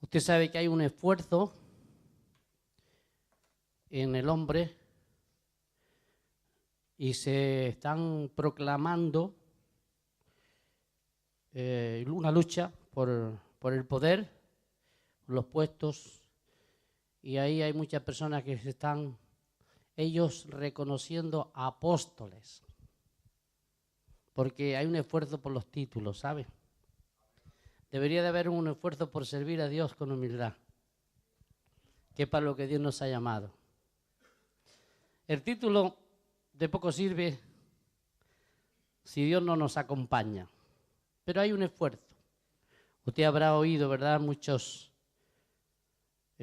Usted sabe que hay un esfuerzo en el hombre y se están proclamando una lucha por el poder, los puestos, y ahí hay muchas personas que se están ellos reconociendo apóstoles, porque hay un esfuerzo por los títulos, ¿sabe? Debería de haber un esfuerzo por servir a Dios con humildad, que es para lo que Dios nos ha llamado. El título de poco sirve si Dios no nos acompaña, pero hay un esfuerzo. Usted habrá oído, ¿verdad?, en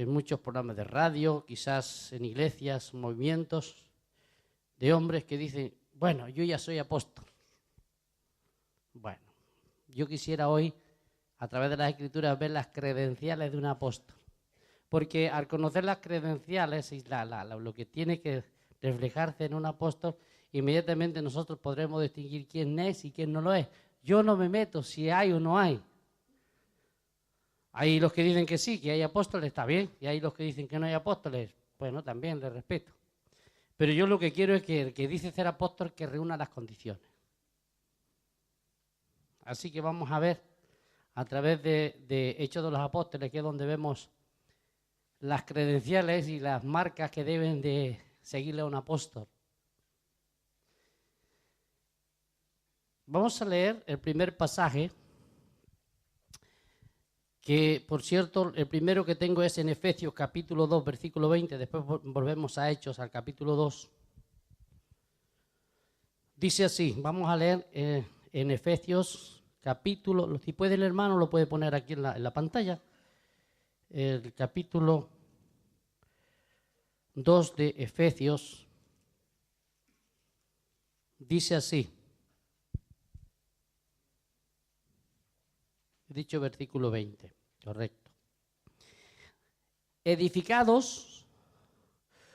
muchos programas de radio, quizás en iglesias, movimientos de hombres que dicen, bueno, yo ya soy apóstol. Bueno, yo quisiera hoy, a través de las Escrituras, ver las credenciales de un apóstol. Porque al conocer las credenciales y lo que tiene que reflejarse en un apóstol, inmediatamente nosotros podremos distinguir quién es y quién no lo es. Yo no me meto si hay o no hay. Hay los que dicen que sí, que hay apóstoles, está bien. Y hay los que dicen que no hay apóstoles, bueno, también les respeto. Pero yo lo que quiero es que el que dice ser apóstol, que reúna las condiciones. Así que vamos a ver, a través de Hechos de los Apóstoles, que es donde vemos las credenciales y las marcas que deben de seguirle a un apóstol. Vamos a leer el primer pasaje, que por cierto, el primero que tengo es en Efesios capítulo 2, versículo 20, después volvemos a Hechos, al capítulo 2. Dice así, vamos a leer en Efesios capítulo, si puede el hermano lo puede poner aquí en la pantalla, el capítulo 2 de Efesios, dice así, he dicho versículo 20, correcto. Edificados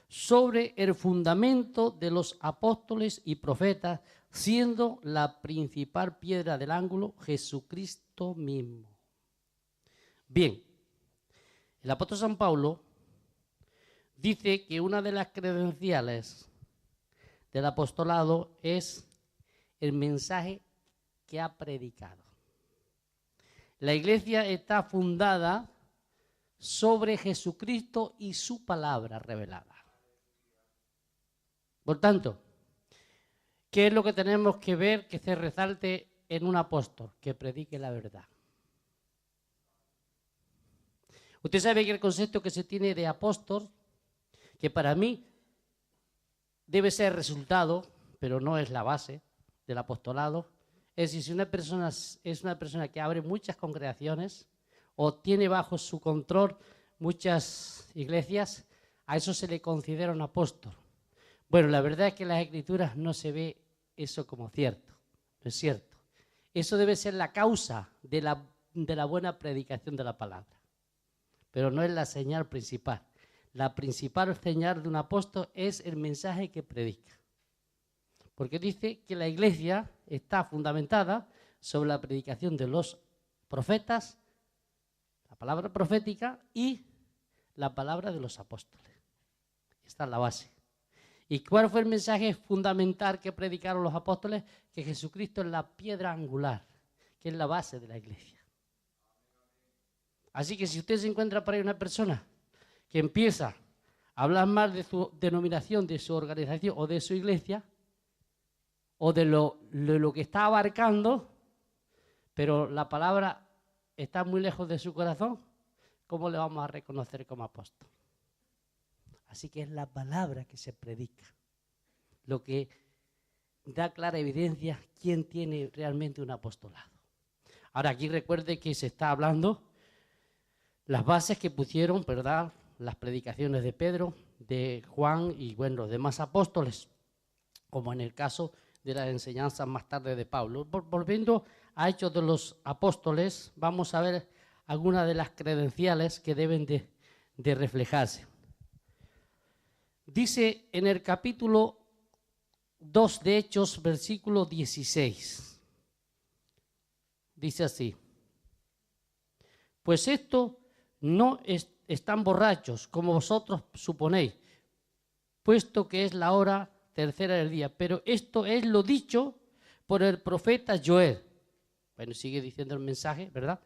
sobre el fundamento de los apóstoles y profetas, siendo la principal piedra del ángulo Jesucristo mismo. Bien, el apóstol San Pablo dice que una de las credenciales del apostolado es el mensaje que ha predicado. La iglesia está fundada sobre Jesucristo y su palabra revelada. Por tanto, ¿qué es lo que tenemos que ver que se resalte en un apóstol? Que predique la verdad. Usted sabe que el concepto que se tiene de apóstol, que para mí debe ser resultado, pero no es la base del apostolado, es decir, si una persona es una persona que abre muchas congregaciones o tiene bajo su control muchas iglesias, a eso se le considera un apóstol. Bueno, la verdad es que en las Escrituras no se ve eso como cierto, no es cierto. Eso debe ser la causa de la buena predicación de la palabra, pero no es la señal principal. La principal señal de un apóstol es el mensaje que predica. Porque dice que la iglesia está fundamentada sobre la predicación de los profetas, la palabra profética y la palabra de los apóstoles. Esta es la base. ¿Y cuál fue el mensaje fundamental que predicaron los apóstoles? Que Jesucristo es la piedra angular, que es la base de la iglesia. Así que si usted se encuentra por ahí una persona que empieza a hablar mal de su denominación, de su organización o de su iglesia, o de lo que está abarcando, pero la palabra está muy lejos de su corazón, ¿cómo le vamos a reconocer como apóstol? Así que es la palabra que se predica, lo que da clara evidencia quién tiene realmente un apostolado. Ahora aquí recuerde que se está hablando las bases que pusieron, ¿verdad?, las predicaciones de Pedro, de Juan y bueno, los demás apóstoles, como en el caso de las enseñanzas más tarde de Pablo. Volviendo a Hechos de los Apóstoles, vamos a ver algunas de las credenciales que deben de reflejarse. Dice en el capítulo 2 de Hechos, versículo 16, dice así: pues esto no están borrachos, como vosotros suponéis, puesto que es la hora tercera del día. Pero esto es lo dicho por el profeta Joel. Bueno, sigue diciendo el mensaje, ¿verdad?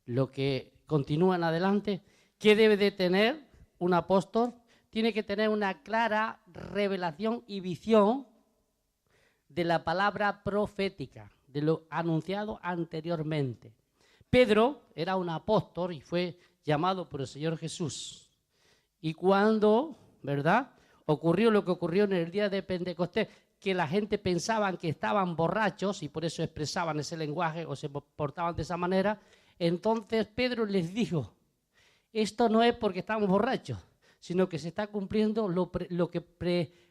Lo que continúa en adelante. ¿Qué debe de tener un apóstol? Tiene que tener una clara revelación y visión de la palabra profética, de lo anunciado anteriormente. Pedro era un apóstol y fue llamado por el Señor Jesús. Y cuando, ¿verdad?, ocurrió lo que ocurrió en el día de Pentecostés, que la gente pensaba que estaban borrachos y por eso expresaban ese lenguaje o se portaban de esa manera, entonces Pedro les dijo, esto no es porque estamos borrachos, sino que se está cumpliendo lo que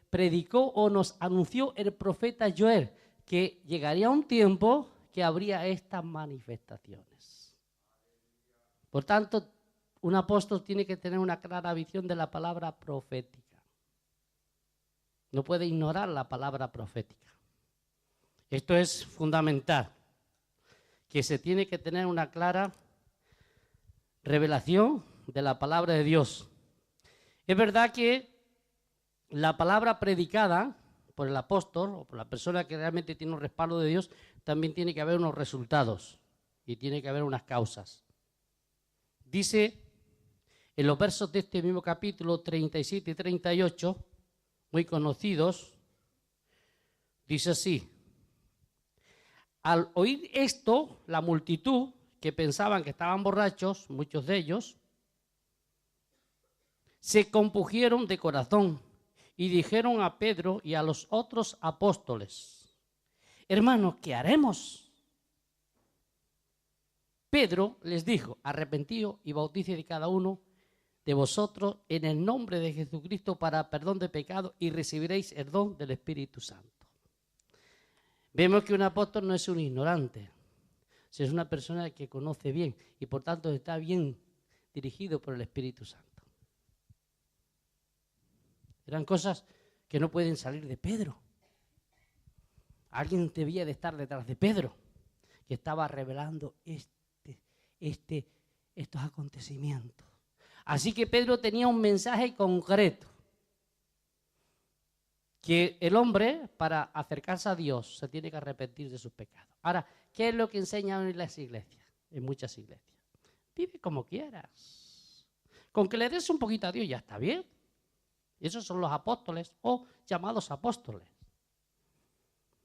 predicó o nos anunció el profeta Joel, que llegaría un tiempo que habría estas manifestaciones. Por tanto, un apóstol tiene que tener una clara visión de la palabra profética. No puede ignorar la palabra profética. Esto es fundamental, que se tiene que tener una clara revelación de la palabra de Dios. Es verdad que la palabra predicada por el apóstol o por la persona que realmente tiene un respaldo de Dios, también tiene que haber unos resultados y tiene que haber unas causas. Dice en los versos de este mismo capítulo 37 y 38, muy conocidos, dice así: al oír esto, la multitud, que pensaban que estaban borrachos, muchos de ellos, se compungieron de corazón y dijeron a Pedro y a los otros apóstoles: hermanos, ¿qué haremos? Pedro les dijo: arrepentíos y bauticé de cada uno de vosotros en el nombre de Jesucristo para perdón de pecados y recibiréis el don del Espíritu Santo. Vemos que un apóstol no es un ignorante, es una persona que conoce bien y por tanto está bien dirigido por el Espíritu Santo. Eran cosas que no pueden salir de Pedro. Alguien debía de estar detrás de Pedro, que estaba revelando estos acontecimientos. Así que Pedro tenía un mensaje concreto, que el hombre, para acercarse a Dios, se tiene que arrepentir de sus pecados. Ahora, ¿qué es lo que enseñan en las iglesias? En muchas iglesias. Vive como quieras. Con que le des un poquito a Dios ya está bien. Esos son los apóstoles o llamados apóstoles.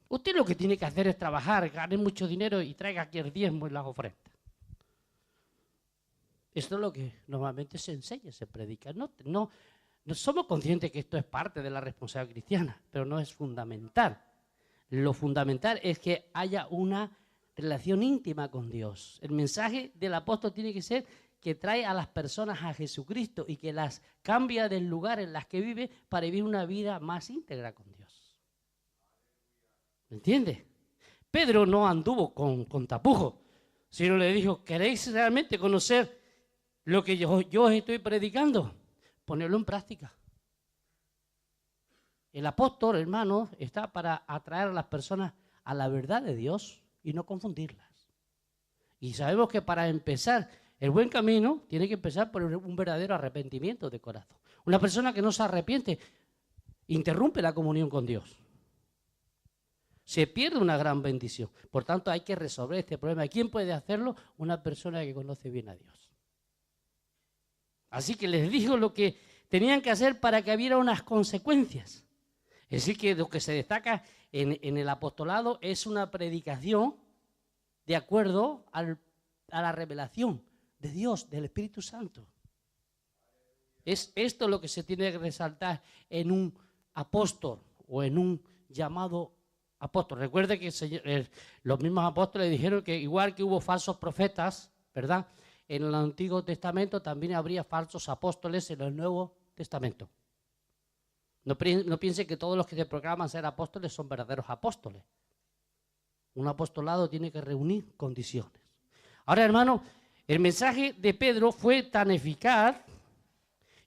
Usted lo que tiene que hacer es trabajar, gane mucho dinero y traiga aquí el diezmo y las ofrendas. Esto es lo que normalmente se enseña, se predica. No somos conscientes que esto es parte de la responsabilidad cristiana, pero no es fundamental. Lo fundamental es que haya una relación íntima con Dios. El mensaje del apóstol tiene que ser que trae a las personas a Jesucristo y que las cambia del lugar en las que vive para vivir una vida más íntegra con Dios. ¿Me entiende? Pedro no anduvo con tapujos, sino le dijo: ¿queréis realmente conocer lo que yo os estoy predicando? Ponerlo en práctica. El apóstol, hermano, está para atraer a las personas a la verdad de Dios y no confundirlas. Y sabemos que para empezar el buen camino tiene que empezar por un verdadero arrepentimiento de corazón. Una persona que no se arrepiente interrumpe la comunión con Dios. Se pierde una gran bendición. Por tanto, hay que resolver este problema. ¿Quién puede hacerlo? Una persona que conoce bien a Dios. Así que les dijo lo que tenían que hacer para que hubiera unas consecuencias. Es decir, que lo que se destaca en el apostolado es una predicación de acuerdo a la revelación de Dios, del Espíritu Santo. Es esto lo que se tiene que resaltar en un apóstol o en un llamado apóstol. Recuerde que los mismos apóstoles dijeron que igual que hubo falsos profetas, ¿verdad?, en el Antiguo Testamento también habría falsos apóstoles en el Nuevo Testamento. No piense que todos los que se proclaman ser apóstoles son verdaderos apóstoles. Un apostolado tiene que reunir condiciones. Ahora, hermano, el mensaje de Pedro fue tan eficaz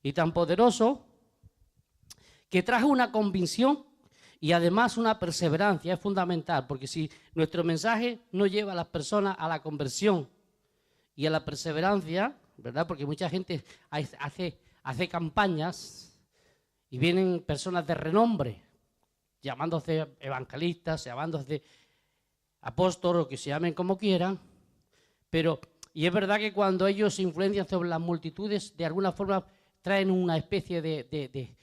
y tan poderoso que trajo una convicción y además una perseverancia. Es fundamental, porque si nuestro mensaje no lleva a las personas a la conversión y a la perseverancia, ¿verdad? Porque mucha gente hace campañas y vienen personas de renombre, llamándose evangelistas, llamándose apóstoles, o que se llamen como quieran, pero, y es verdad que cuando ellos influencian sobre las multitudes, de alguna forma traen una especie de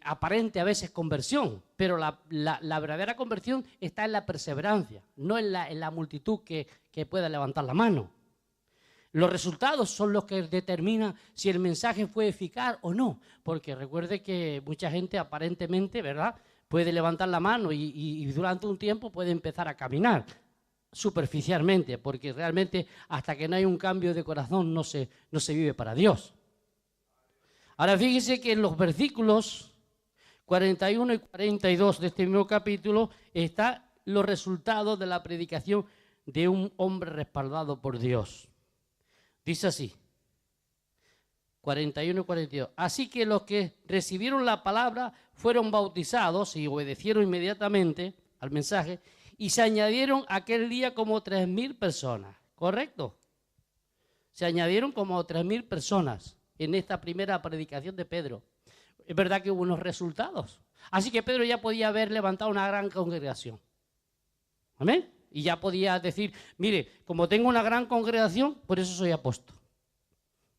aparente a veces conversión, pero la verdadera conversión está en la perseverancia, no en la multitud que pueda levantar la mano. Los resultados son los que determinan si el mensaje fue eficaz o no, porque recuerde que mucha gente aparentemente, ¿verdad?, puede levantar la mano y durante un tiempo puede empezar a caminar superficialmente, porque realmente hasta que no hay un cambio de corazón no se vive para Dios. Ahora fíjese que en los versículos 41 y 42 de este mismo capítulo están los resultados de la predicación de un hombre respaldado por Dios. Dice así, 41 y 42. Así que los que recibieron la palabra fueron bautizados y obedecieron inmediatamente al mensaje y se añadieron aquel día como 3.000 personas. ¿Correcto? Se añadieron como 3.000 personas en esta primera predicación de Pedro. Es verdad que hubo unos resultados. Así que Pedro ya podía haber levantado una gran congregación. ¿Amén? Y ya podía decir, mire, como tengo una gran congregación, por eso soy apóstol.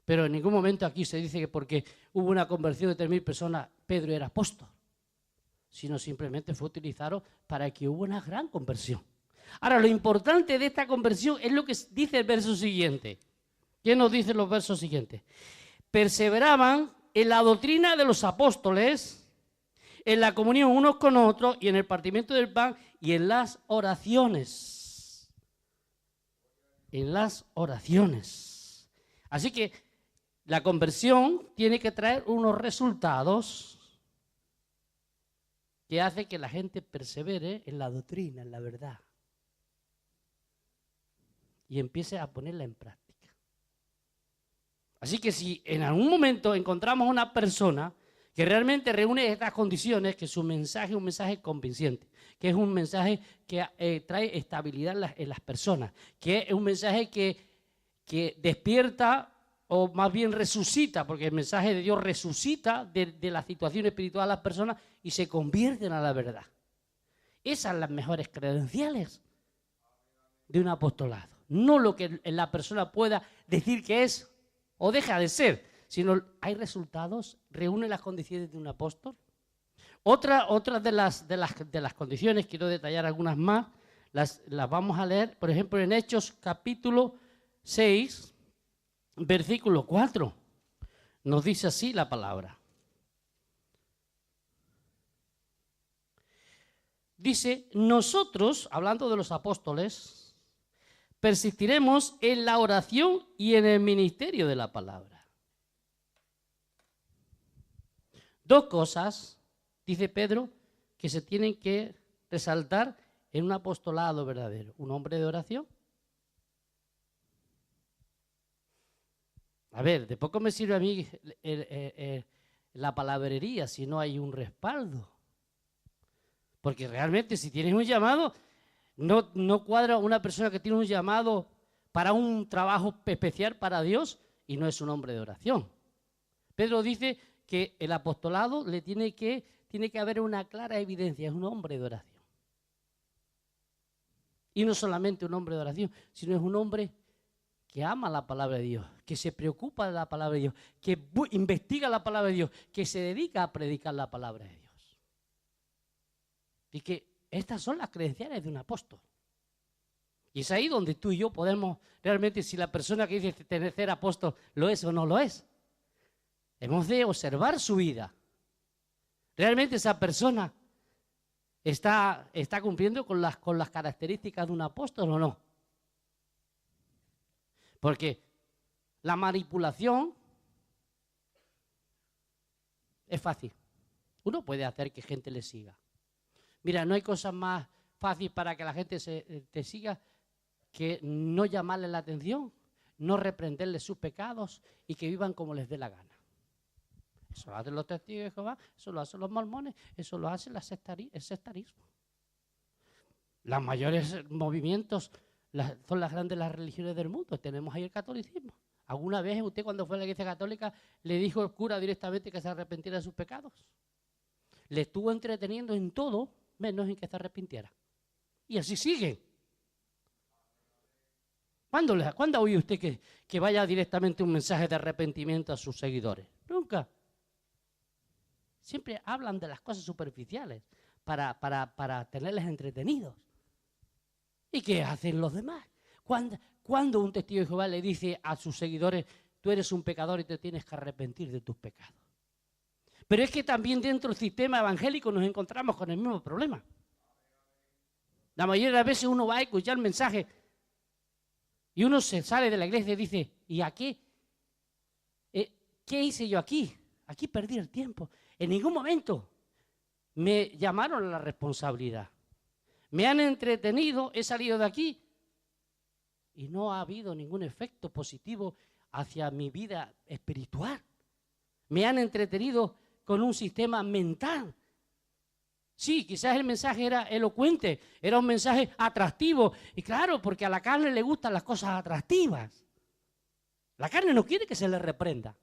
Pero en ningún momento aquí se dice que porque hubo una conversión de 3.000 personas, Pedro era apóstol. Sino simplemente fue utilizado para que hubo una gran conversión. Ahora, lo importante de esta conversión es lo que dice el verso siguiente. ¿Qué nos dicen los versos siguientes? Perseveraban en la doctrina de los apóstoles, en la comunión unos con otros y en el partimiento del pan y en las oraciones. En las oraciones. Así que la conversión tiene que traer unos resultados que hace que la gente persevere en la doctrina, en la verdad. Y empiece a ponerla en práctica. Así que si en algún momento encontramos una persona que realmente reúne estas condiciones, que su mensaje es un mensaje convincente, que es un mensaje que trae estabilidad en las personas, que es un mensaje que despierta o más bien resucita, porque el mensaje de Dios resucita de la situación espiritual a las personas y se convierten a la verdad. Esas son las mejores credenciales de un apostolado. No lo que la persona pueda decir que es o deja de ser, sino hay resultados, reúne las condiciones de un apóstol. Otra de las condiciones, quiero detallar algunas más, las vamos a leer, por ejemplo, en Hechos capítulo 6, versículo 4. Nos dice así la palabra. Dice, nosotros, hablando de los apóstoles, persistiremos en la oración y en el ministerio de la palabra. Dos cosas, dice Pedro, que se tienen que resaltar en un apostolado verdadero. Un hombre de oración. A ver, de poco me sirve a mí la palabrería si no hay un respaldo. Porque realmente si tienes un llamado, no cuadra una persona que tiene un llamado para un trabajo especial para Dios y no es un hombre de oración. Pedro dice que el apostolado le tiene que haber una clara evidencia, es un hombre de oración. Y no solamente un hombre de oración, sino es un hombre que ama la palabra de Dios, que se preocupa de la palabra de Dios, que investiga la palabra de Dios, que se dedica a predicar la palabra de Dios. Y que estas son las credenciales de un apóstol. Y es ahí donde tú y yo podemos realmente, si la persona que dice tener ser apóstol lo es o no lo es. Hemos de observar su vida. ¿Realmente esa persona está cumpliendo con las características de un apóstol o no? Porque la manipulación es fácil. Uno puede hacer que gente le siga. Mira, no hay cosa más fácil para que la gente te siga que no llamarle la atención, no reprenderle sus pecados y que vivan como les dé la gana. Eso lo hacen los testigos de Jehová, eso lo hacen los mormones, eso lo hace el sectarismo. Los mayores movimientos son las grandes religiones del mundo. Tenemos ahí el catolicismo. ¿Alguna vez usted cuando fue a la Iglesia Católica le dijo al cura directamente que se arrepintiera de sus pecados? Le estuvo entreteniendo en todo menos en que se arrepintiera. Y así sigue. ¿Cuándo ha oído usted que vaya directamente un mensaje de arrepentimiento a sus seguidores? Nunca. Siempre hablan de las cosas superficiales para tenerles entretenidos. ¿Y qué hacen los demás? Cuando un testigo de Jehová le dice a sus seguidores, tú eres un pecador y te tienes que arrepentir de tus pecados? Pero es que también dentro del sistema evangélico nos encontramos con el mismo problema. La mayoría de las veces uno va a escuchar el mensaje y uno se sale de la iglesia y dice, ¿y aquí? ¿Qué hice yo aquí? Aquí perdí el tiempo. En ningún momento me llamaron a la responsabilidad. Me han entretenido, he salido de aquí y no ha habido ningún efecto positivo hacia mi vida espiritual. Me han entretenido con un sistema mental. Sí, quizás el mensaje era elocuente, era un mensaje atractivo. Y claro, porque a la carne le gustan las cosas atractivas. La carne no quiere que se le reprenda.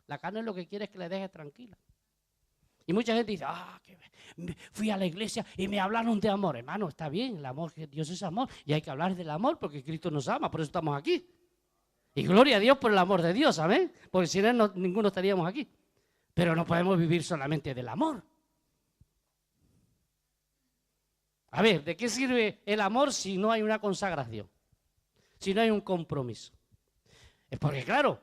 La carne lo que quiere es que le deje tranquila. Y mucha gente dice, que fui a la iglesia y me hablaron de amor. Hermano, está bien, el amor, Dios es amor. Y hay que hablar del amor porque Cristo nos ama, por eso estamos aquí. Y gloria a Dios por el amor de Dios, amén. Porque si no, ninguno estaríamos aquí. Pero no podemos vivir solamente del amor. A ver, ¿de qué sirve el amor si no hay una consagración? Si no hay un compromiso. Es porque, claro,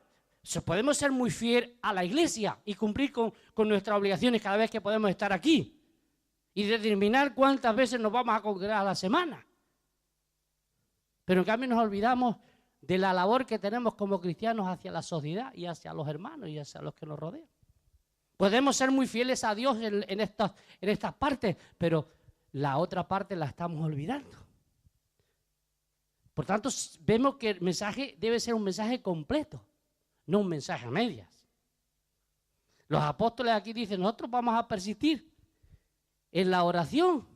podemos ser muy fiel a la iglesia y cumplir con nuestras obligaciones cada vez que podemos estar aquí. Y determinar cuántas veces nos vamos a congregar a la semana. Pero en cambio nos olvidamos de la labor que tenemos como cristianos hacia la sociedad y hacia los hermanos y hacia los que nos rodean. Podemos ser muy fieles a Dios en estas partes, pero la otra parte la estamos olvidando. Por tanto, vemos que el mensaje debe ser un mensaje completo, no un mensaje a medias. Los apóstoles aquí dicen, nosotros vamos a persistir en la oración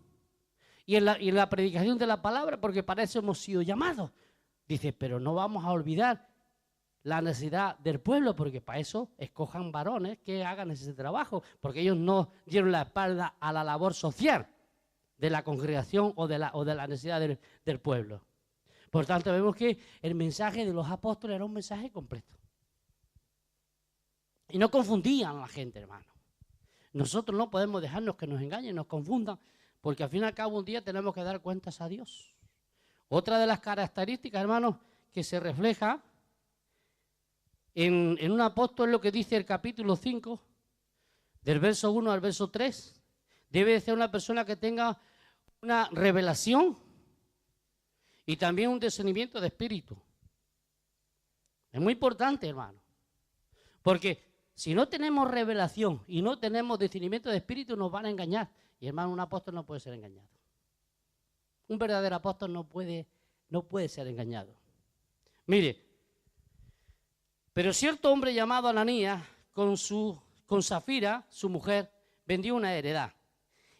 y en la predicación de la palabra, porque para eso hemos sido llamados. Dice, pero no vamos a olvidar la necesidad del pueblo, porque para eso escojan varones que hagan ese trabajo, porque ellos no dieron la espalda a la labor social de la congregación o de la necesidad del pueblo. Por tanto, vemos que el mensaje de los apóstoles era un mensaje completo. Y no confundían a la gente, hermano. Nosotros no podemos dejarnos que nos engañen, nos confundan, porque al fin y al cabo un día tenemos que dar cuentas a Dios. Otra de las características, hermanos, que se refleja en un apóstol, lo que dice el capítulo 5, del verso 1 al verso 3, debe de ser una persona que tenga una revelación y también un discernimiento de espíritu. Es muy importante, hermano, porque si no tenemos revelación y no tenemos discernimiento de espíritu, nos van a engañar. Y hermano, un apóstol no puede ser engañado. Un verdadero apóstol no puede ser engañado. Mire, pero cierto hombre llamado Ananías, con Safira, su mujer, vendió una heredad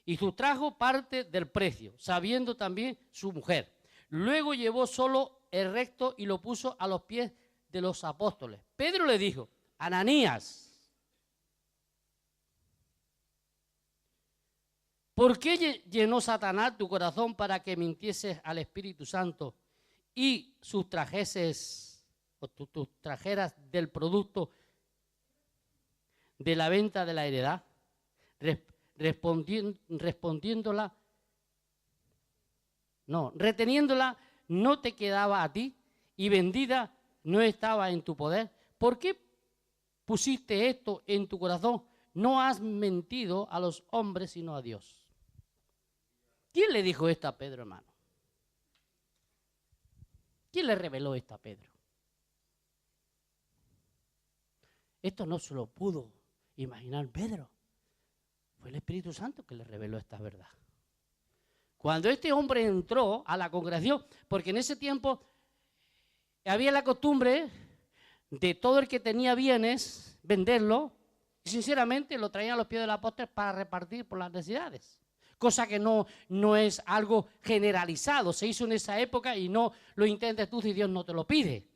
y sustrajo parte del precio, sabiendo también su mujer. Luego llevó solo el resto y lo puso a los pies de los apóstoles. Pedro le dijo, Ananías, ¿por qué llenó Satanás tu corazón para que mintieses al Espíritu Santo y sustrajeras del producto de la venta de la heredad? Reteniéndola no te quedaba a ti y vendida no estaba en tu poder. ¿Por qué pusiste esto en tu corazón? No has mentido a los hombres sino a Dios. ¿Quién le dijo esto a Pedro, hermano? ¿Quién le reveló esto a Pedro? Esto no se lo pudo imaginar Pedro. Fue el Espíritu Santo que le reveló esta verdad. Cuando este hombre entró a la congregación, porque en ese tiempo había la costumbre de todo el que tenía bienes, venderlo, y sinceramente lo traían a los pies del apóstol para repartir por las necesidades. Cosa que no es algo generalizado, se hizo en esa época y no lo intentes tú si Dios no te lo pide.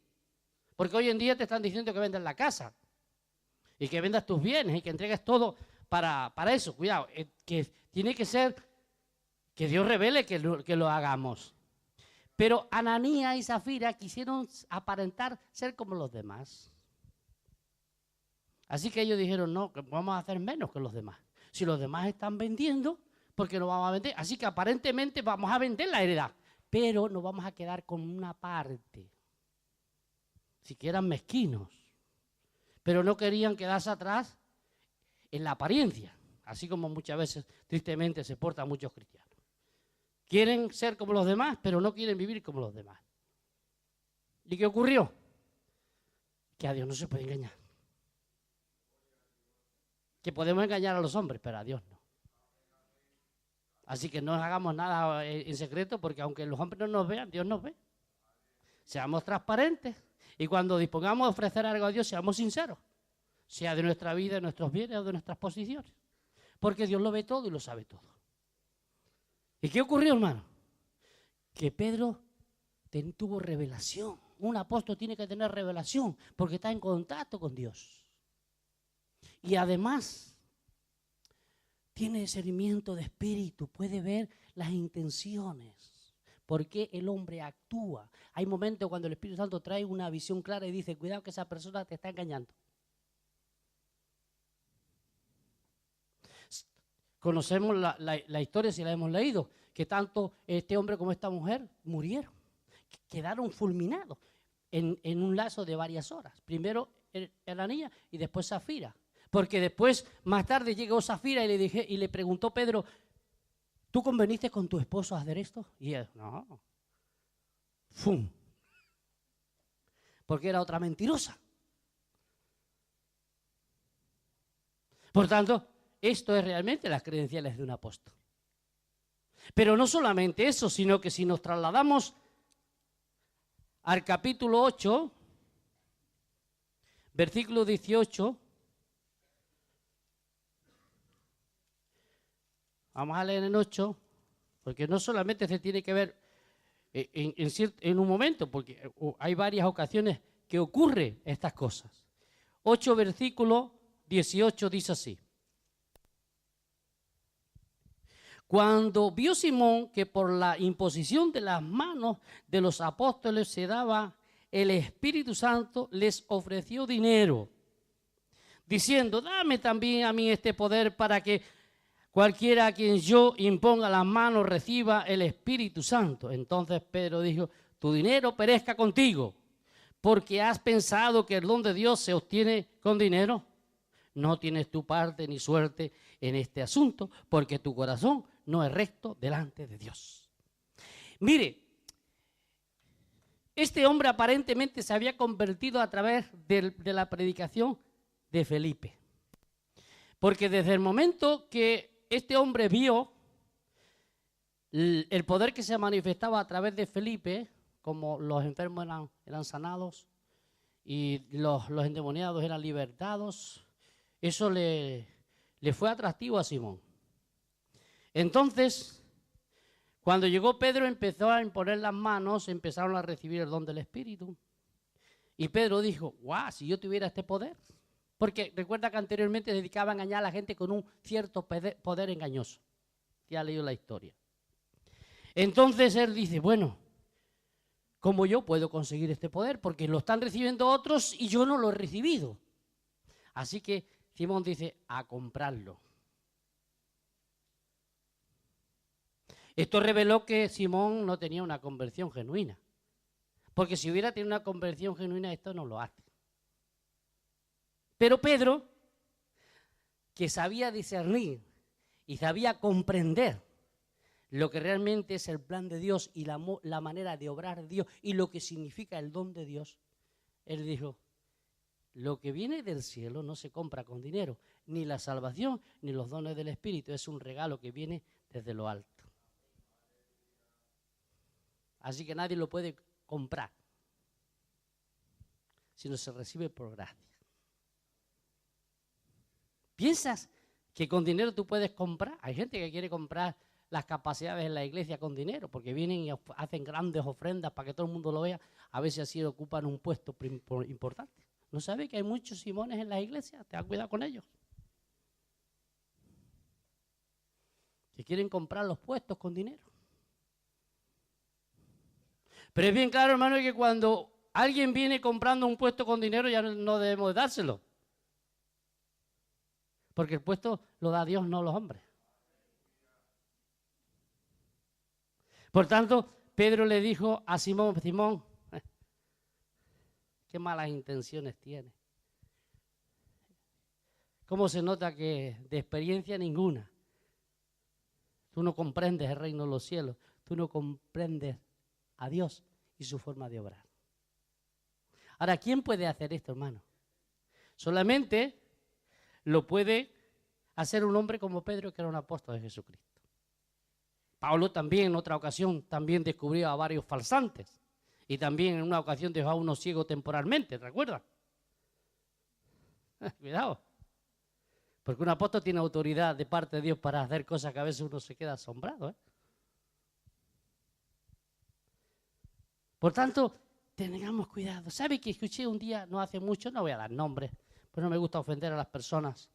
Porque hoy en día te están diciendo que vendas la casa y que vendas tus bienes y que entregues todo para eso. Cuidado, que tiene que ser que Dios revele que lo hagamos. Pero Ananías y Zafira quisieron aparentar ser como los demás. Así que ellos dijeron, no, que vamos a hacer menos que los demás. Si los demás están vendiendo, ¿por qué no vamos a vender? Así que aparentemente vamos a vender la heredad, pero nos vamos a quedar con una parte. Si que eran mezquinos, pero no querían quedarse atrás en la apariencia, así como muchas veces tristemente se portan muchos cristianos. Quieren ser como los demás, pero no quieren vivir como los demás. ¿Y qué ocurrió? Que a Dios no se puede engañar. Que podemos engañar a los hombres, pero a Dios no. Así que no hagamos nada en secreto, porque aunque los hombres no nos vean, Dios nos ve. Seamos transparentes. Y cuando dispongamos de ofrecer algo a Dios, seamos sinceros. Sea de nuestra vida, de nuestros bienes o de nuestras posiciones. Porque Dios lo ve todo y lo sabe todo. ¿Y qué ocurrió, hermano? Que Pedro tuvo revelación. Un apóstol tiene que tener revelación porque está en contacto con Dios. Y además tiene discernimiento de espíritu, puede ver las intenciones. ¿Por qué el hombre actúa? Hay momentos cuando el Espíritu Santo trae una visión clara y dice, cuidado que esa persona te está engañando. Conocemos la historia si la hemos leído, que tanto este hombre como esta mujer murieron, quedaron fulminados en un lazo de varias horas. Primero Ananías y después Zafira. Porque después, más tarde, llegó Zafira y le preguntó Pedro, ¿tú conveniste con tu esposo a hacer esto? Y él, no. ¡Fum! Porque era otra mentirosa. Por tanto, esto es realmente las credenciales de un apóstol. Pero no solamente eso, sino que si nos trasladamos al capítulo 8, versículo 18, vamos a leer en 8, porque no solamente se tiene que ver en un momento, porque hay varias ocasiones que ocurren estas cosas. 8, versículo 18 dice así. Cuando vio Simón que por la imposición de las manos de los apóstoles se daba el Espíritu Santo, les ofreció dinero, diciendo, dame también a mí este poder para que cualquiera a quien yo imponga las manos reciba el Espíritu Santo. Entonces Pedro dijo, tu dinero perezca contigo, porque has pensado que el don de Dios se obtiene con dinero. No tienes tu parte ni suerte en este asunto, porque tu corazón no es recto delante de Dios. Mire, este hombre aparentemente se había convertido a través de la predicación de Felipe. Porque desde el momento que este hombre vio el poder que se manifestaba a través de Felipe, como los enfermos eran sanados y los endemoniados eran libertados, eso le fue atractivo a Simón. Entonces, cuando llegó Pedro, empezó a imponer las manos, empezaron a recibir el don del Espíritu. Y Pedro dijo, guau, si yo tuviera este poder. Porque recuerda que anteriormente se dedicaba a engañar a la gente con un cierto poder engañoso. Ya ha leído la historia. Entonces él dice, bueno, ¿cómo yo puedo conseguir este poder? Porque lo están recibiendo otros y yo no lo he recibido. Así que Simón dice, a comprarlo. Esto reveló que Simón no tenía una conversión genuina. Porque si hubiera tenido una conversión genuina, esto no lo hace. Pero Pedro, que sabía discernir y sabía comprender lo que realmente es el plan de Dios y la manera de obrar de Dios y lo que significa el don de Dios, él dijo, lo que viene del cielo no se compra con dinero, ni la salvación ni los dones del Espíritu, es un regalo que viene desde lo alto. Así que nadie lo puede comprar, sino se recibe por gracia. ¿Piensas que con dinero tú puedes comprar? Hay gente que quiere comprar las capacidades en la iglesia con dinero, porque vienen y hacen grandes ofrendas para que todo el mundo lo vea, a veces así ocupan un puesto importante. ¿No sabe que hay muchos Simones en las iglesias? Ten cuidado con ellos. Que quieren comprar los puestos con dinero. Pero es bien claro, hermano, que cuando alguien viene comprando un puesto con dinero ya no debemos dárselo. Porque el puesto lo da Dios, no los hombres. Por tanto, Pedro le dijo a Simón, Simón, qué malas intenciones tiene. ¿Cómo se nota que de experiencia ninguna? Tú no comprendes el reino de los cielos, tú no comprendes a Dios y su forma de obrar. Ahora, ¿quién puede hacer esto, hermano? Solamente lo puede hacer un hombre como Pedro, que era un apóstol de Jesucristo. Pablo también en otra ocasión también descubrió a varios falsantes y también en una ocasión dejó a uno ciego temporalmente, ¿recuerdan? Cuidado, porque un apóstol tiene autoridad de parte de Dios para hacer cosas que a veces uno se queda asombrado. Por tanto, tengamos cuidado. ¿Sabe que escuché un día, no hace mucho, no voy a dar nombres, pero no me gusta ofender a las personas,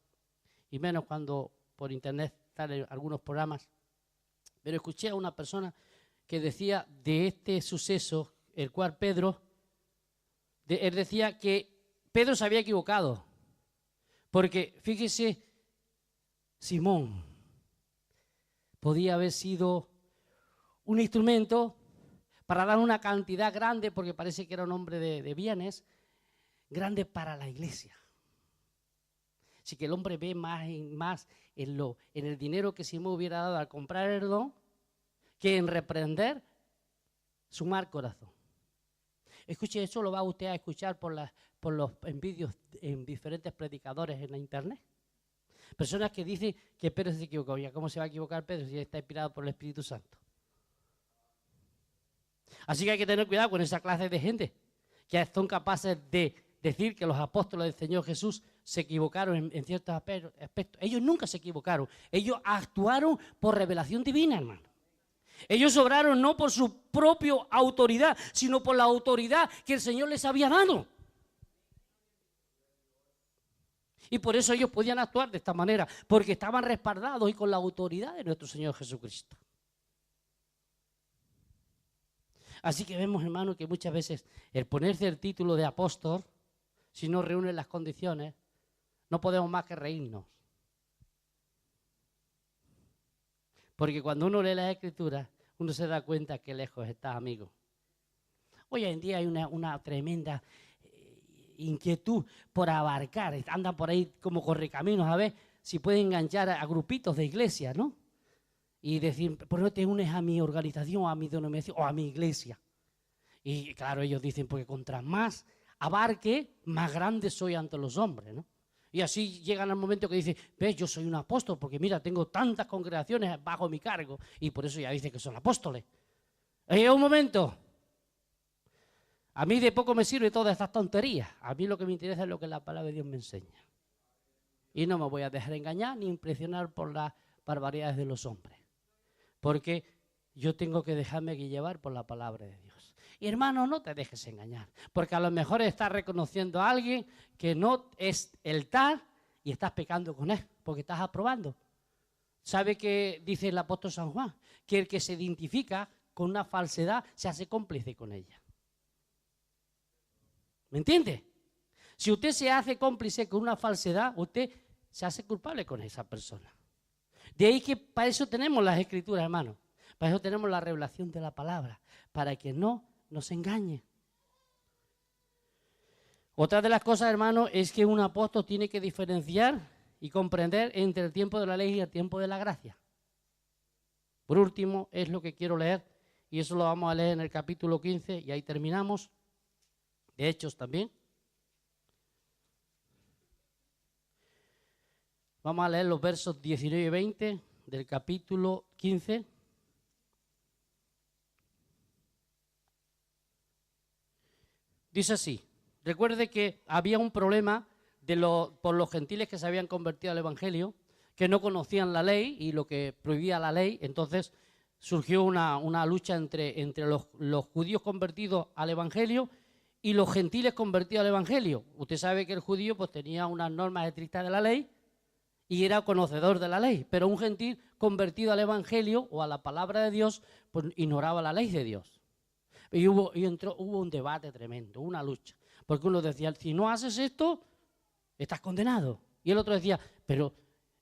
y menos cuando por internet salen algunos programas? Pero escuché a una persona que decía de este suceso, el cual Pedro, él decía que Pedro se había equivocado. Porque, fíjese, Simón podía haber sido un instrumento para dar una cantidad grande, porque parece que era un hombre de bienes, grande para la iglesia. Así que el hombre ve más en el dinero que Simón hubiera dado al comprar el don, que en reprender su mal corazón. Escuche, eso lo va usted a escuchar por los envíos en diferentes predicadores en la internet. Personas que dicen que Pedro se equivocó. ¿Ya cómo se va a equivocar Pedro si está inspirado por el Espíritu Santo? Así que hay que tener cuidado con esa clase de gente que son capaces de decir que los apóstoles del Señor Jesús se equivocaron en ciertos aspectos. Ellos nunca se equivocaron. Ellos actuaron por revelación divina, hermano. Ellos obraron no por su propia autoridad, sino por la autoridad que el Señor les había dado. Y por eso ellos podían actuar de esta manera, porque estaban respaldados y con la autoridad de nuestro Señor Jesucristo. Así que vemos, hermano, que muchas veces el ponerse el título de apóstol, si no reúne las condiciones, no podemos más que reírnos. Porque cuando uno lee las Escrituras, uno se da cuenta que lejos está, amigo. Hoy en día hay una tremenda inquietud por abarcar. Andan por ahí como correcaminos a ver si pueden enganchar a grupitos de iglesia, ¿no? Y decir, ¿por qué no te unes a mi organización, a mi denominación o a mi iglesia? Y claro, ellos dicen, porque contra más abarque, más grande soy ante los hombres, ¿no? Y así llegan al momento que dicen, ves, yo soy un apóstol, porque mira, tengo tantas congregaciones bajo mi cargo, y por eso ya dicen que son apóstoles. Un momento. A mí de poco me sirve todas estas tonterías. A mí lo que me interesa es lo que la palabra de Dios me enseña. Y no me voy a dejar engañar ni impresionar por las barbaridades de los hombres. Porque yo tengo que dejarme llevar por la palabra de Dios. Y hermano, no te dejes engañar. Porque a lo mejor estás reconociendo a alguien que no es el tal y estás pecando con él. Porque estás aprobando. ¿Sabe qué dice el apóstol San Juan? Que el que se identifica con una falsedad se hace cómplice con ella. ¿Me entiende? Si usted se hace cómplice con una falsedad, usted se hace culpable con esa persona. De ahí que para eso tenemos las Escrituras, hermano. Para eso tenemos la revelación de la palabra. Para que no nos engañe. Otra de las cosas, hermano, es que un apóstol tiene que diferenciar y comprender entre el tiempo de la ley y el tiempo de la gracia. Por último, es lo que quiero leer, y eso lo vamos a leer en el capítulo 15, y ahí terminamos. De Hechos también. Vamos a leer los versos 19 y 20 del capítulo 15. Dice así, recuerde que había un problema por los gentiles que se habían convertido al Evangelio, que no conocían la ley y lo que prohibía la ley. Entonces surgió una lucha entre los judíos convertidos al Evangelio y los gentiles convertidos al Evangelio. Usted sabe que el judío pues tenía unas normas estrictas de la ley y era conocedor de la ley, pero un gentil convertido al Evangelio o a la palabra de Dios pues ignoraba la ley de Dios. Y hubo un debate tremendo, una lucha, porque uno decía, si no haces esto, estás condenado. Y el otro decía, pero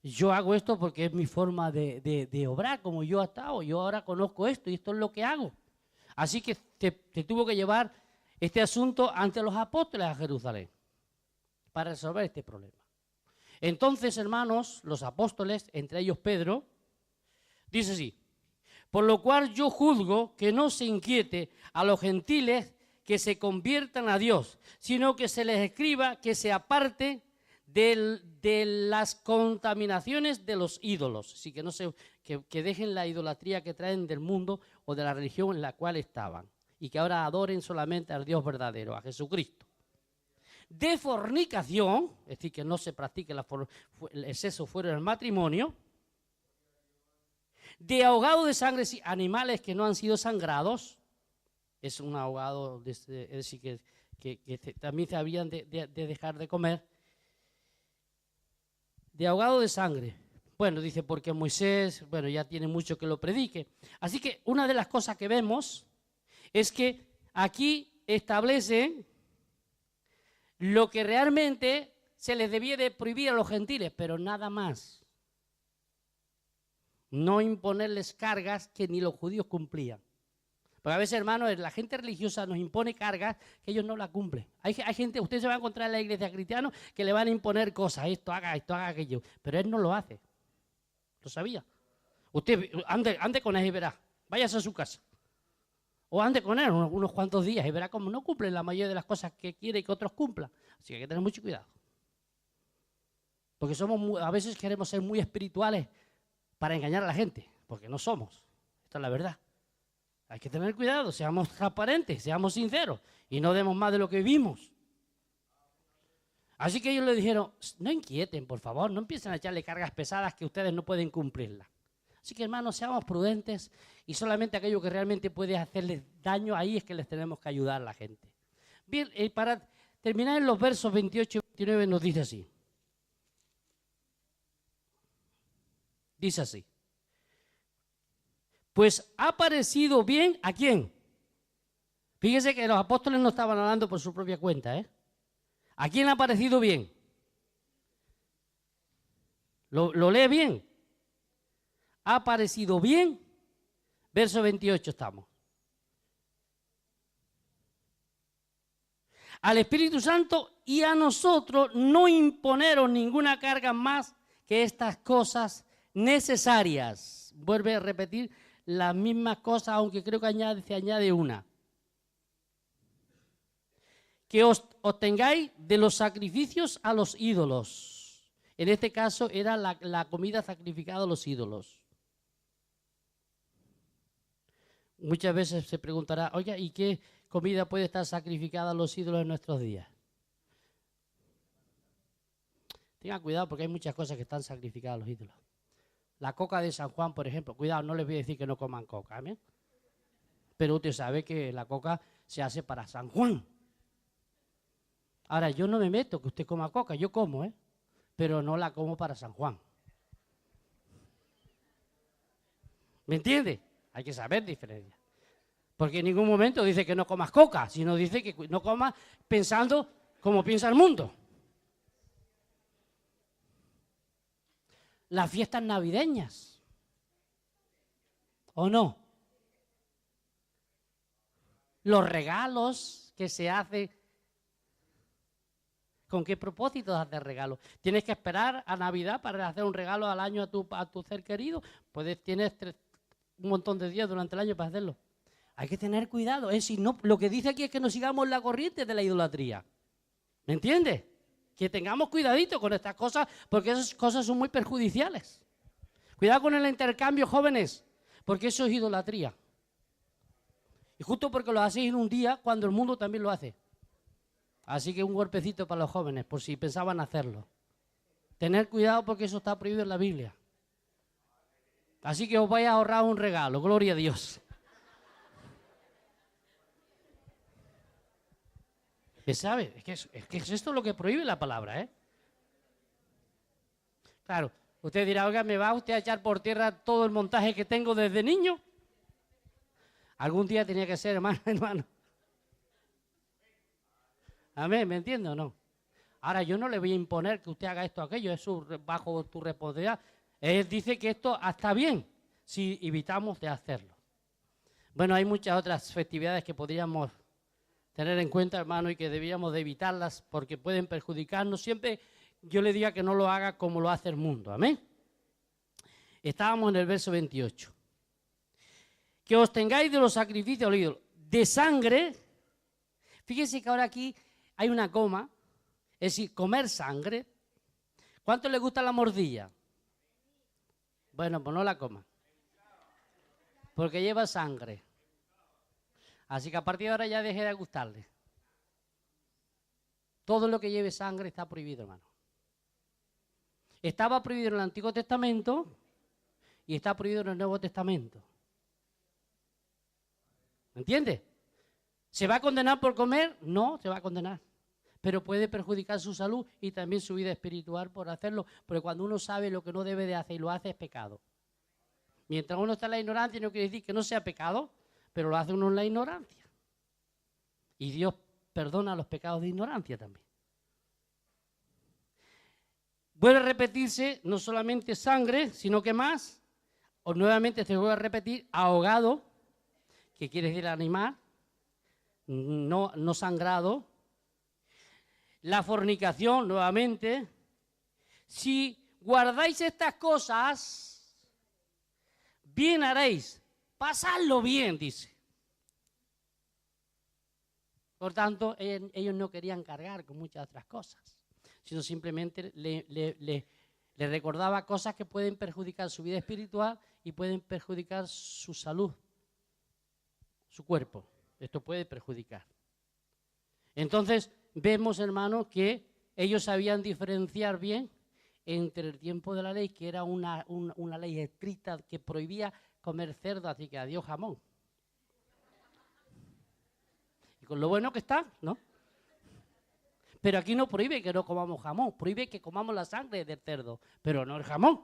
yo hago esto porque es mi forma de obrar, como yo he estado, yo ahora conozco esto y esto es lo que hago. Así que te tuvo que llevar este asunto ante los apóstoles a Jerusalén para resolver este problema. Entonces, hermanos, los apóstoles, entre ellos Pedro, dice así, por lo cual yo juzgo que no se inquiete a los gentiles que se conviertan a Dios, sino que se les escriba que se aparte de las contaminaciones de los ídolos, así que, que dejen la idolatría que traen del mundo o de la religión en la cual estaban, y que ahora adoren solamente al Dios verdadero, a Jesucristo. De fornicación, es decir, que no se practique el exceso fuera del matrimonio, de ahogado de sangre, animales que no han sido sangrados, es un ahogado, es decir, que también se habían de dejar de comer, de ahogado de sangre. Bueno, dice, porque Moisés, bueno, ya tiene mucho que lo predique. Así que una de las cosas que vemos es que aquí establece lo que realmente se les debía de prohibir a los gentiles, pero nada más. No imponerles cargas que ni los judíos cumplían. Porque a veces, hermanos, la gente religiosa nos impone cargas que ellos no la cumplen. Hay gente, usted se va a encontrar en la iglesia cristiana que le van a imponer cosas, esto haga aquello, pero él no lo hace. ¿Lo sabía? Usted ande con él y verá, váyase a su casa. O ande con él unos cuantos días y verá cómo no cumplen la mayoría de las cosas que quiere que otros cumplan. Así que hay que tener mucho cuidado. Porque a veces queremos ser muy espirituales para engañar a la gente, porque no somos. Esta es la verdad. Hay que tener cuidado, seamos transparentes, seamos sinceros y no demos más de lo que vivimos. Así que ellos le dijeron, no inquieten, por favor, no empiecen a echarle cargas pesadas que ustedes no pueden cumplirlas. Así que, hermanos, seamos prudentes y solamente aquello que realmente puede hacerles daño, ahí es que les tenemos que ayudar a la gente. Bien, para terminar en los versos 28 y 29 nos dice así. Dice así. Pues ha parecido bien, ¿a quién? Fíjese que los apóstoles no estaban hablando por su propia cuenta, ¿eh? ¿A quién le ha parecido bien? ¿Lo lee bien? Ha parecido bien. Verso 28 estamos. Al Espíritu Santo y a nosotros no imponeron ninguna carga más que estas cosas necesarias. Vuelve a repetir las mismas cosas, aunque creo que se añade una. Que os tengáis de los sacrificios a los ídolos. En este caso era la comida sacrificada a los ídolos. Muchas veces se preguntará, oye, ¿y qué comida puede estar sacrificada a los ídolos en nuestros días? Tengan cuidado porque hay muchas cosas que están sacrificadas a los ídolos. La coca de San Juan, por ejemplo, cuidado, no les voy a decir que no coman coca, ¿eh? Pero usted sabe que la coca se hace para San Juan. Ahora, yo no me meto que usted coma coca, yo como, pero no la como para San Juan. ¿Me entiende? Hay que saber diferencia. Porque en ningún momento dice que no comas coca, sino dice que no comas pensando como piensa el mundo. Las fiestas navideñas. ¿O no? Los regalos que se hacen. ¿Con qué propósito hacer regalos? ¿Tienes que esperar a Navidad para hacer un regalo al año a tu ser querido? Tienes un montón de días durante el año para hacerlo. Hay que tener cuidado. Lo que dice aquí es que no sigamos la corriente de la idolatría. ¿Me entiendes? Que tengamos cuidadito con estas cosas, porque esas cosas son muy perjudiciales. Cuidado con el intercambio, jóvenes, porque eso es idolatría. Y justo porque lo hacéis en un día cuando el mundo también lo hace. Así que un golpecito para los jóvenes, por si pensaban hacerlo. Tener cuidado porque eso está prohibido en la Biblia. Así que os vais a ahorrar un regalo, gloria a Dios. ¿Sabe? Es que es esto lo que prohíbe la palabra, ¿eh? Claro, usted dirá, oiga, ¿me va usted a echar por tierra todo el montaje que tengo desde niño? Algún día tenía que ser, hermano. Amén, ¿me entiende o no? Ahora, yo no le voy a imponer que usted haga esto o aquello, es bajo tu responsabilidad. Él dice que esto está bien si evitamos de hacerlo. Bueno, hay muchas otras festividades que podríamos tener en cuenta, hermano, y que debíamos de evitarlas porque pueden perjudicarnos. Siempre yo le diga que no lo haga como lo hace el mundo. Amén. Estábamos en el verso 28. Que os tengáis de los sacrificios al ídolo de sangre. Fíjense que ahora aquí hay una coma, es decir, comer sangre. ¿Cuánto le gusta la mordilla? Bueno, pues no la coma, porque lleva sangre. Así que a partir de ahora ya deje de gustarle. Todo lo que lleve sangre está prohibido, hermano. Estaba prohibido en el Antiguo Testamento y está prohibido en el Nuevo Testamento. ¿Me entiende? ¿Se va a condenar por comer? No, se va a condenar. Pero puede perjudicar su salud y también su vida espiritual por hacerlo, porque cuando uno sabe lo que no debe de hacer y lo hace es pecado. Mientras uno está en la ignorancia no quiere decir que no sea pecado, pero lo hace uno en la ignorancia. Y Dios perdona los pecados de ignorancia también. Vuelve a repetirse no solamente sangre, sino que más, o nuevamente se vuelve a repetir ahogado, que quiere decir animal, no sangrado. La fornicación, nuevamente. Si guardáis estas cosas, bien haréis. Pasadlo bien, dice. Por tanto, ellos no querían cargar con muchas otras cosas, sino simplemente le recordaba cosas que pueden perjudicar su vida espiritual y pueden perjudicar su salud, su cuerpo. Esto puede perjudicar. Entonces, vemos, hermanos, que ellos sabían diferenciar bien entre el tiempo de la ley, que era una ley estricta que prohibía comer cerdo, así que adiós jamón. Y con lo bueno que está, ¿no? Pero aquí no prohíbe que no comamos jamón, prohíbe que comamos la sangre del cerdo, pero no el jamón.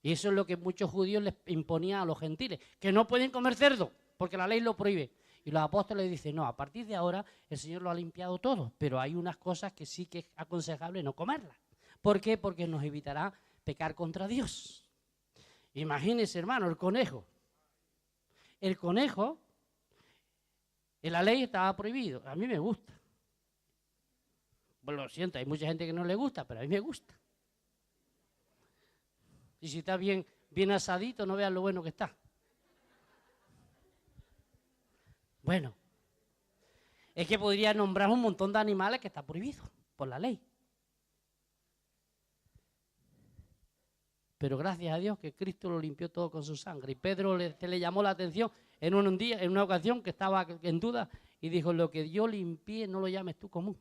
Y eso es lo que muchos judíos les imponían a los gentiles, que no pueden comer cerdo, porque la ley lo prohíbe. Y los apóstoles dicen, no, a partir de ahora el Señor lo ha limpiado todo, pero hay unas cosas que sí que es aconsejable no comerlas. ¿Por qué? Porque nos evitará pecar contra Dios. Imagínense, hermano, el conejo. El conejo, en la ley estaba prohibido. A mí me gusta. Bueno, lo siento, hay mucha gente que no le gusta, pero a mí me gusta. Y si está bien asadito, no vean lo bueno que está. Bueno, es que podría nombrar un montón de animales que está prohibido por la ley. Pero gracias a Dios que Cristo lo limpió todo con su sangre. Y Pedro le llamó la atención en una ocasión que estaba en duda y dijo, lo que yo limpié no lo llames tú común.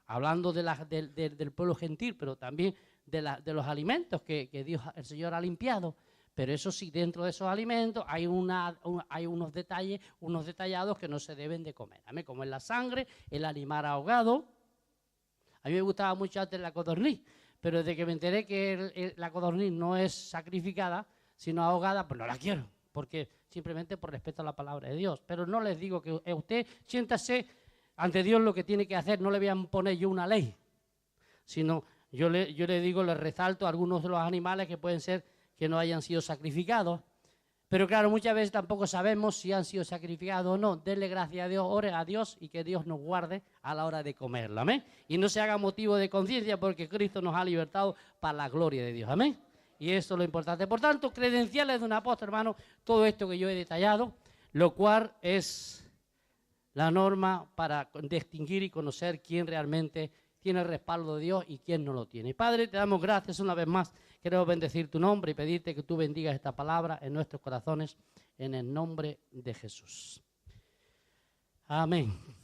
Hablando del pueblo gentil, pero también de los alimentos que Dios, el Señor ha limpiado. Pero eso sí, dentro de esos alimentos hay unos detalles, unos detallados que no se deben de comer. ¿Amén? Como es la sangre, el animal ahogado. A mí me gustaba mucho antes la codorniz, pero desde que me enteré que la codorniz no es sacrificada, sino ahogada, pues no la quiero, porque simplemente por respeto a la palabra de Dios. Pero no les digo que usted siéntase ante Dios lo que tiene que hacer, no le voy a poner yo una ley, sino yo le digo, le resalto algunos de los animales que pueden ser que no hayan sido sacrificados. Pero claro, muchas veces tampoco sabemos si han sido sacrificados o no. Denle gracias a Dios, ore a Dios y que Dios nos guarde a la hora de comerlo. Amén. Y no se haga motivo de conciencia porque Cristo nos ha libertado para la gloria de Dios. Amén. Y eso es lo importante. Por tanto, credenciales de un apóstol, hermano, todo esto que yo he detallado, lo cual es la norma para distinguir y conocer quién realmente tiene el respaldo de Dios y quién no lo tiene. Padre, te damos gracias una vez más. Queremos bendecir tu nombre y pedirte que tú bendigas esta palabra en nuestros corazones en el nombre de Jesús. Amén.